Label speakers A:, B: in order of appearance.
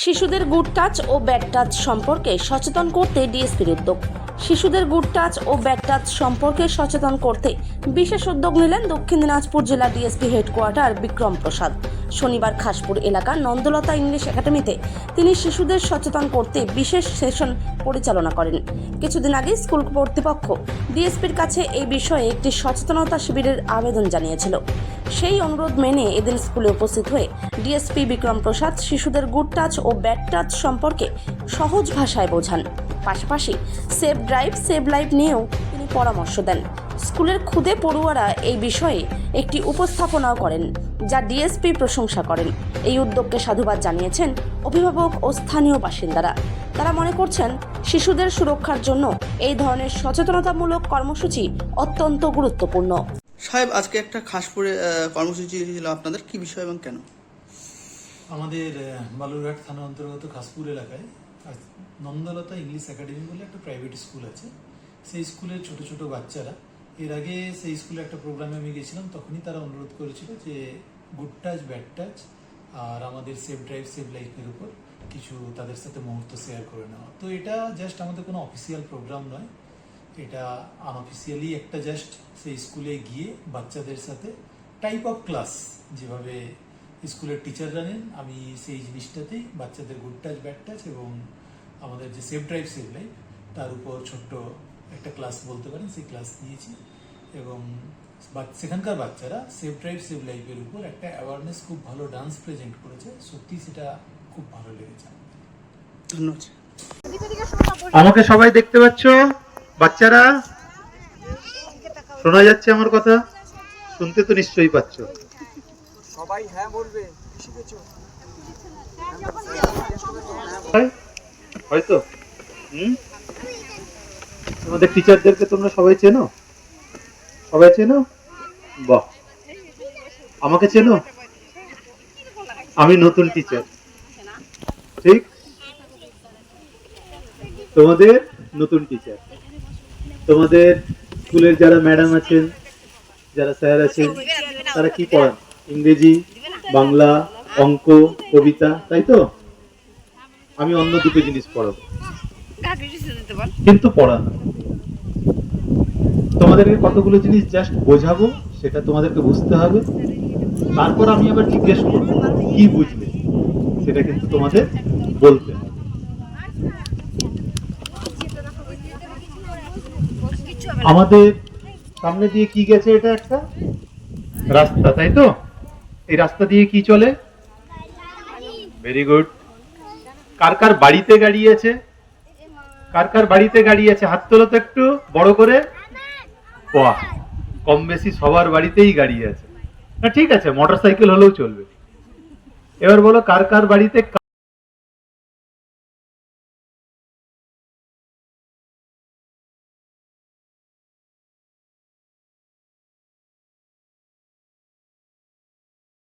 A: শিশুদের good touch ও bad touch সম্পর্কে সচেতন করতে ডিএসপির উদ্যোগ। শিশুদের গুড টাচ ও ব্যাড টাচ সম্পর্কে সচেতন করতে বিশেষ উদ্যোগ নিলেন দক্ষিণ দিনাজপুর জেলা ডিএসপি হেডকোয়ার্টার বিক্রম প্রসাদ। শনিবার খাসপুর এলাকার নন্দলতা ইংলিশ একাডেমিতে তিনি শিশুদের সচেতন করতে বিশেষ সেশন পরিচালনা করেন। কিছুদিন আগে স্কুল কর্তৃপক্ষ ডিএসপির কাছে এই বিষয়ে একটি সচেতনতা শিবিরের আবেদন জানিয়েছিল। সেই অনুরোধ মেনে এদিন স্কুলে উপস্থিত হয়ে ডিএসপি বিক্রম প্রসাদ শিশুদের গুড টাচ ও ব্যাড টাচ সম্পর্কে সহজ ভাষায় বোঝান। পাশাপাশি সেভ ড্রাইভ সেভ লাইফ নিয়েও তিনি পরামর্শ দেন। স্কুলের খুদে পড়ুয়ারা এই বিষয়ে একটি উপস্থাপনাও করেন, যা ডিএসপি প্রশংসা করেন। এই উদ্যোগকে সাধুবাদ জানিয়েছেন অভিভাবক ও স্থানীয় বাসিন্দারা। তারা মনে করছেন শিশুদের সুরক্ষার জন্য এই ধরনের সচেতনতামূলক কর্মসূচি অত্যন্ত গুরুত্বপূর্ণ।
B: সাহেব, আজকে একটা খাসপুরে কর্মসূচি ছিল, আপনাদের কি বিষয় এবং কেন?
C: আমাদের বালুরঘাট থানা অন্তর্গত খাসপুর এলাকায় নন্দলতা ইংলিশ একাডেমি বলে একটা প্রাইভেট স্কুল আছে। সেই স্কুলের ছোট ছোট বাচ্চারা, এর আগে সেই স্কুলে একটা প্রোগ্রামে আমি গেছিলাম, তখনই তারা অনুরোধ করেছিল যে গুড টাচ ব্যাড টাচ আর আমাদের সেভ ড্রাইভ সেভ লাইফের উপর কিছু তাদের সাথে মুহূর্ত শেয়ার করে নেওয়া। তো এটা জাস্ট আমাদের কোনো অফিসিয়াল প্রোগ্রাম নয়, এটা আনঅফিসিয়ালি একটা জাস্ট সেই স্কুলে গিয়ে বাচ্চাদের সাথে টাইপ অফ ক্লাস যেভাবে স্কুলের টিচাররা নেন, আমি সেই জিনিসটাতেই বাচ্চাদের গুড টাচ ব্যাড টাচ এবং আমাদের যে সেভ ড্রাইভ সেভ লাইফ তার উপর ছোট্ট একটা ক্লাস বলতে পারেন, সেই ক্লাস দিয়েছি। এবং সেখানকার বাচ্চারা সেভ ড্রাইভ সেভ লাইফের উপর একটা অ্যাওয়ারনেস, খুব ভালো ডান্স প্রেজেন্ট করেছে। সত্যি সেটা খুব ভালো লেগেছে।
B: ধন্যবাদ।
D: আমাকে সবাই দেখতে পাচ্ছ? বাচ্চারা, শোনা যাচ্ছে আমার কথা? শুনতে তো নিশ্চয়ই পাচ্ছ।
E: সবাই হ্যাঁ বলবে।
D: হয়তো তোমাদের টিচারদেরকে তোমরা সবাই চেনো? সবাই চেনো? বাহ, আমাকে চেনো? আমি নতুন টিচার, ঠিক? তোমাদের নতুন টিচার। তোমাদের স্কুলের যারা ম্যাডাম আছেন, যারা স্যার আছেন, তারা কি পড়ান? ইংরেজি, বাংলা, অঙ্ক, কবিতা, তাই তো? আমি অন্য দুটো জিনিস পড়াবো, কিন্তু পড়ানো। তোমাদেরকে কতগুলো জিনিস জাস্ট বোঝাবো, সেটা তোমাদেরকে বুঝতে হবে। তারপর আমি আবার জিজ্ঞেস করবো কি বুঝলে, সেটা কিন্তু তোমাদের বলতে হবে। আমাদের সামনে দিয়ে কি গেছে? এটা একটা রাস্তা, তাই তো? এই রাস্তা দিয়ে কি চলে? Very good. কার কার বাড়িতে গাড়ি আছে? কার কার বাড়িতে গাড়ি আছে? হাত তোলো তো একটু বড় করে। বাহ, কম বেশি সবার বাড়িতেই গাড়ি আছে। না ঠিক আছে, মোটরসাইকেল হলেও চলবে। এবার বলো, কার কার বাড়িতে